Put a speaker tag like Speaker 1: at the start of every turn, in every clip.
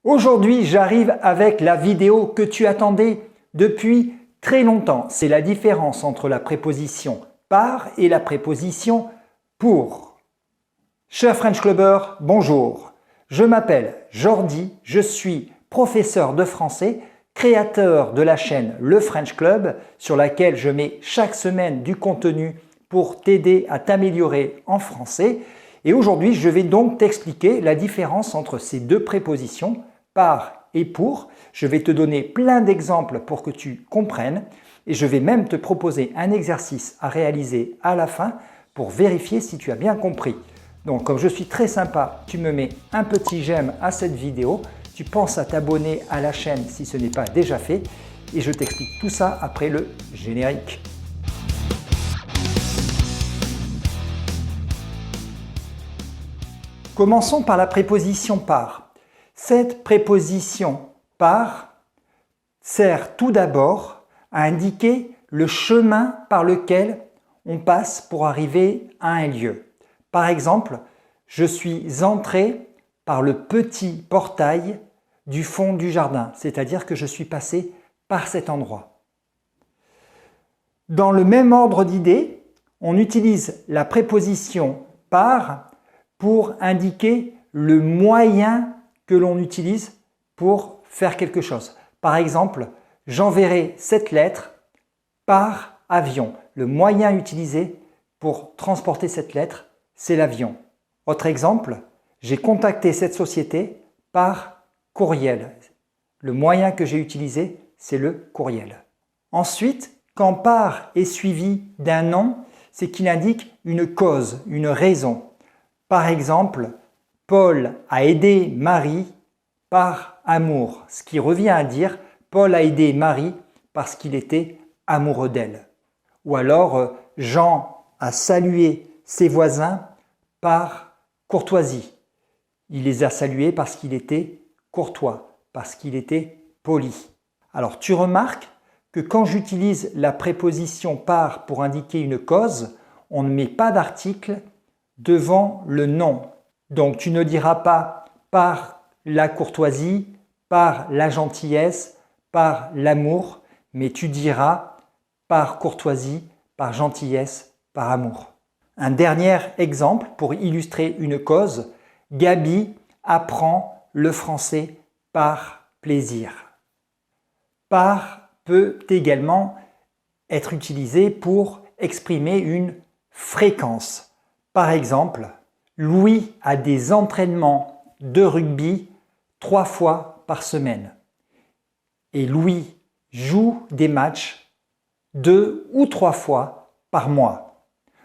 Speaker 1: Aujourd'hui, j'arrive avec la vidéo que tu attendais depuis très longtemps. C'est la différence entre la préposition par et la préposition pour. Cher French Clubber, bonjour. Je m'appelle Jordi, je suis professeur de français, créateur de la chaîne Le French Club sur laquelle je mets chaque semaine du contenu pour t'aider à t'améliorer en français. Et aujourd'hui, je vais donc t'expliquer la différence entre ces deux prépositions, par et pour. Je vais te donner plein d'exemples pour que tu comprennes et je vais même te proposer un exercice à réaliser à la fin pour vérifier si tu as bien compris. Donc, comme je suis très sympa, tu me mets un petit j'aime à cette vidéo, tu penses à t'abonner à la chaîne si ce n'est pas déjà fait et je t'explique tout ça après le générique. Commençons par la préposition par. Cette préposition par sert tout d'abord à indiquer le chemin par lequel on passe pour arriver à un lieu. Par exemple, je suis entré par le petit portail du fond du jardin, c'est-à-dire que je suis passé par cet endroit. Dans le même ordre d'idées, on utilise la préposition par pour indiquer le moyen que l'on utilise pour faire quelque chose. Par exemple, j'enverrai cette lettre par avion. Le moyen utilisé pour transporter cette lettre, c'est l'avion. Autre exemple, j'ai contacté cette société par courriel. Le moyen que j'ai utilisé, c'est le courriel. Ensuite, quand par est suivi d'un nom, c'est qu'il indique une cause, une raison. Par exemple, Paul a aidé Marie par amour, ce qui revient à dire Paul a aidé Marie parce qu'il était amoureux d'elle. Ou alors Jean a salué ses voisins par courtoisie. Il les a salués parce qu'il était courtois, parce qu'il était poli. Alors tu remarques que quand j'utilise la préposition par pour indiquer une cause, on ne met pas d'article devant le nom. Donc tu ne diras pas par la courtoisie, par la gentillesse, par l'amour, mais tu diras par courtoisie, par gentillesse, par amour. Un dernier exemple pour illustrer une cause, Gabi apprend le français par plaisir. Par peut également être utilisé pour exprimer une fréquence. Par exemple, Louis a des entraînements de rugby 3 fois par semaine. Et Louis joue des matchs 2 ou 3 fois par mois.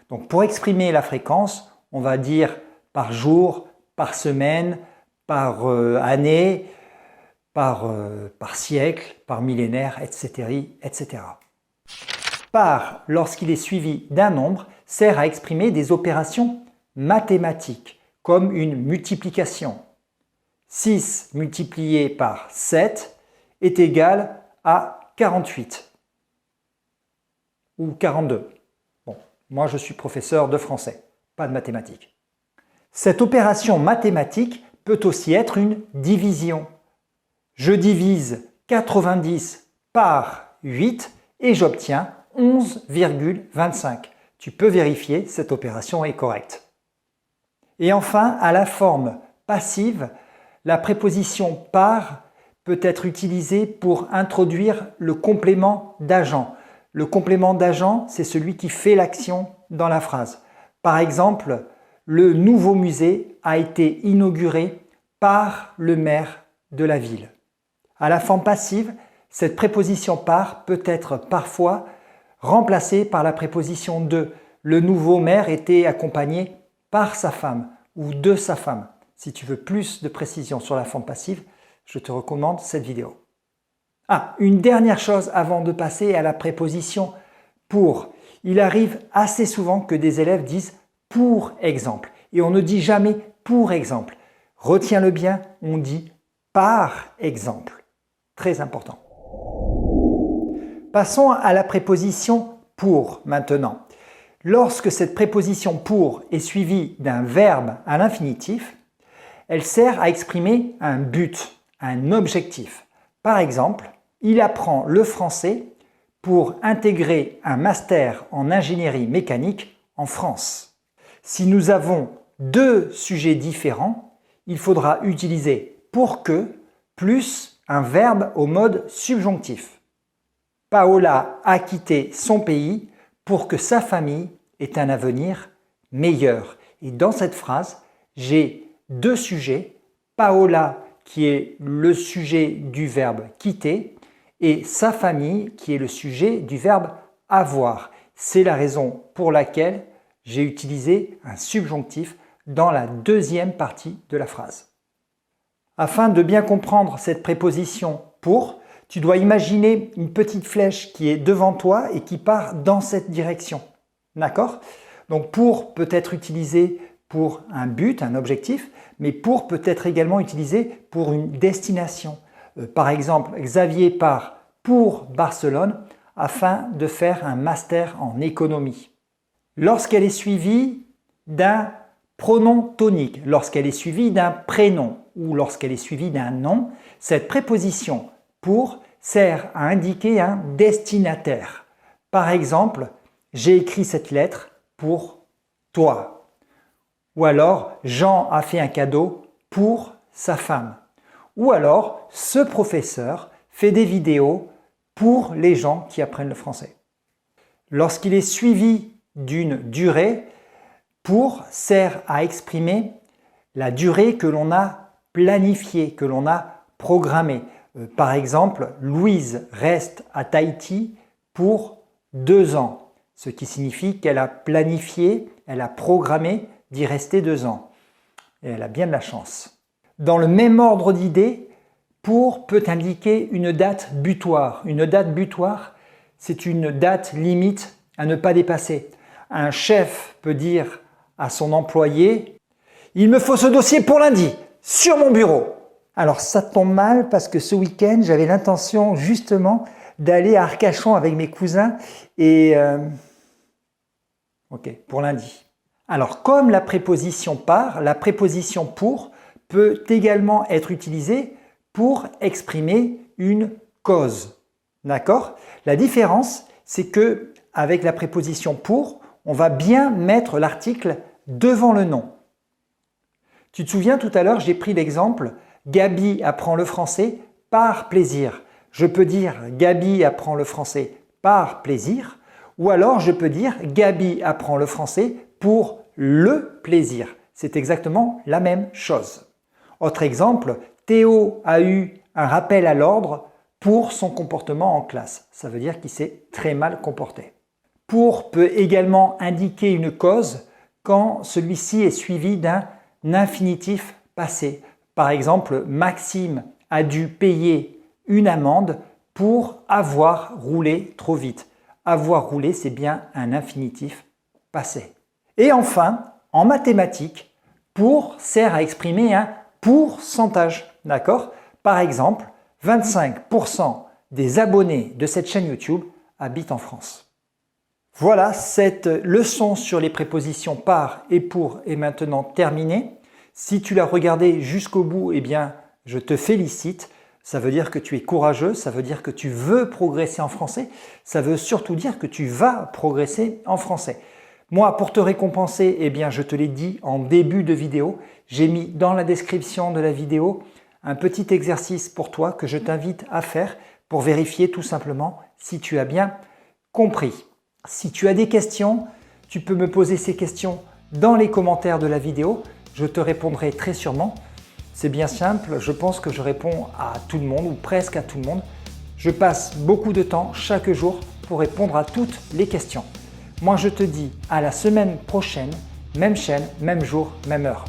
Speaker 1: Donc pour exprimer la fréquence, on va dire par jour, par semaine, par année, par siècle, par millénaire, etc., etc. Par, lorsqu'il est suivi d'un nombre, sert à exprimer des opérations mathématiques, comme une multiplication. 6 multiplié par 7 est égal à 48 ou 42. Bon, moi je suis professeur de français, pas de mathématiques. Cette opération mathématique peut aussi être une division. Je divise 90 par 8 et j'obtiens 11,25. Tu peux vérifier, cette opération est correcte. Et enfin, à la forme passive, la préposition par peut être utilisée pour introduire le complément d'agent. Le complément d'agent, c'est celui qui fait l'action dans la phrase. Par exemple, le nouveau musée a été inauguré par le maire de la ville. À la forme passive, cette préposition par peut être parfois remplacée par la préposition de. Le nouveau maire était accompagné par sa femme ou de sa femme. Si tu veux plus de précision sur la forme passive, je te recommande cette vidéo. Ah, une dernière chose avant de passer à la préposition pour. Il arrive assez souvent que des élèves disent pour exemple et on ne dit jamais pour exemple. Retiens-le bien, on dit par exemple. Très important. Passons à la préposition pour maintenant. Lorsque cette préposition pour est suivie d'un verbe à l'infinitif, elle sert à exprimer un but, un objectif. Par exemple, il apprend le français pour intégrer un master en ingénierie mécanique en France. Si nous avons deux sujets différents, il faudra utiliser pour que plus un verbe au mode subjonctif. Paola a quitté son pays pour que sa famille ait un avenir meilleur. Et dans cette phrase, j'ai deux sujets. Paola qui est le sujet du verbe quitter et sa famille qui est le sujet du verbe avoir. C'est la raison pour laquelle j'ai utilisé un subjonctif dans la deuxième partie de la phrase. Afin de bien comprendre cette préposition pour, tu dois imaginer une petite flèche qui est devant toi et qui part dans cette direction. D'accord? Donc pour peut être utilisé pour un but, un objectif, mais pour peut être également utilisé pour une destination. Par exemple, Xavier part pour Barcelone afin de faire un master en économie. Lorsqu'elle est suivie d'un pronom tonique, lorsqu'elle est suivie d'un prénom ou lorsqu'elle est suivie d'un nom, cette préposition pour sert à indiquer un destinataire. Par exemple, j'ai écrit cette lettre pour toi. Ou alors, Jean a fait un cadeau pour sa femme. Ou alors, ce professeur fait des vidéos pour les gens qui apprennent le français. Lorsqu'il est suivi d'une durée, pour sert à exprimer la durée que l'on a planifiée, que l'on a programmée. Par exemple, Louise reste à Tahiti pour 2 ans, ce qui signifie qu'elle a planifié, elle a programmé d'y rester 2 ans. Et elle a bien de la chance. Dans le même ordre d'idées, pour peut indiquer une date butoir. Une date butoir, c'est une date limite à ne pas dépasser. Un chef peut dire à son employé « Il me faut ce dossier pour lundi, sur mon bureau ». Alors ça tombe mal parce que ce week-end, j'avais l'intention justement d'aller à Arcachon avec mes cousins et ok, pour lundi. Alors comme la préposition par, la préposition pour peut également être utilisée pour exprimer une cause. D'accord? La différence, c'est que avec la préposition pour, on va bien mettre l'article devant le nom. Tu te souviens tout à l'heure, j'ai pris l'exemple Gabi apprend le français par plaisir. Je peux dire Gabi apprend le français par plaisir ou alors je peux dire Gabi apprend le français pour le plaisir. C'est exactement la même chose. Autre exemple, Théo a eu un rappel à l'ordre pour son comportement en classe. Ça veut dire qu'il s'est très mal comporté. Pour peut également indiquer une cause quand celui-ci est suivi d'un infinitif passé. Par exemple, Maxime a dû payer une amende pour avoir roulé trop vite. Avoir roulé, c'est bien un infinitif passé. Et enfin, en mathématiques, pour sert à exprimer un pourcentage. D'accord? Par exemple, 25% des abonnés de cette chaîne YouTube habitent en France. Voilà, cette leçon sur les prépositions par et pour est maintenant terminée. Si tu l'as regardé jusqu'au bout, eh bien, je te félicite. Ça veut dire que tu es courageux, ça veut dire que tu veux progresser en français, ça veut surtout dire que tu vas progresser en français. Moi, pour te récompenser, eh bien, je te l'ai dit en début de vidéo, j'ai mis dans la description de la vidéo un petit exercice pour toi que je t'invite à faire pour vérifier tout simplement si tu as bien compris. Si tu as des questions, tu peux me poser ces questions dans les commentaires de la vidéo. Je te répondrai très sûrement. C'est bien simple, je pense que je réponds à tout le monde ou presque à tout le monde. Je passe beaucoup de temps chaque jour pour répondre à toutes les questions. Moi, je te dis à la semaine prochaine, même chaîne, même jour, même heure.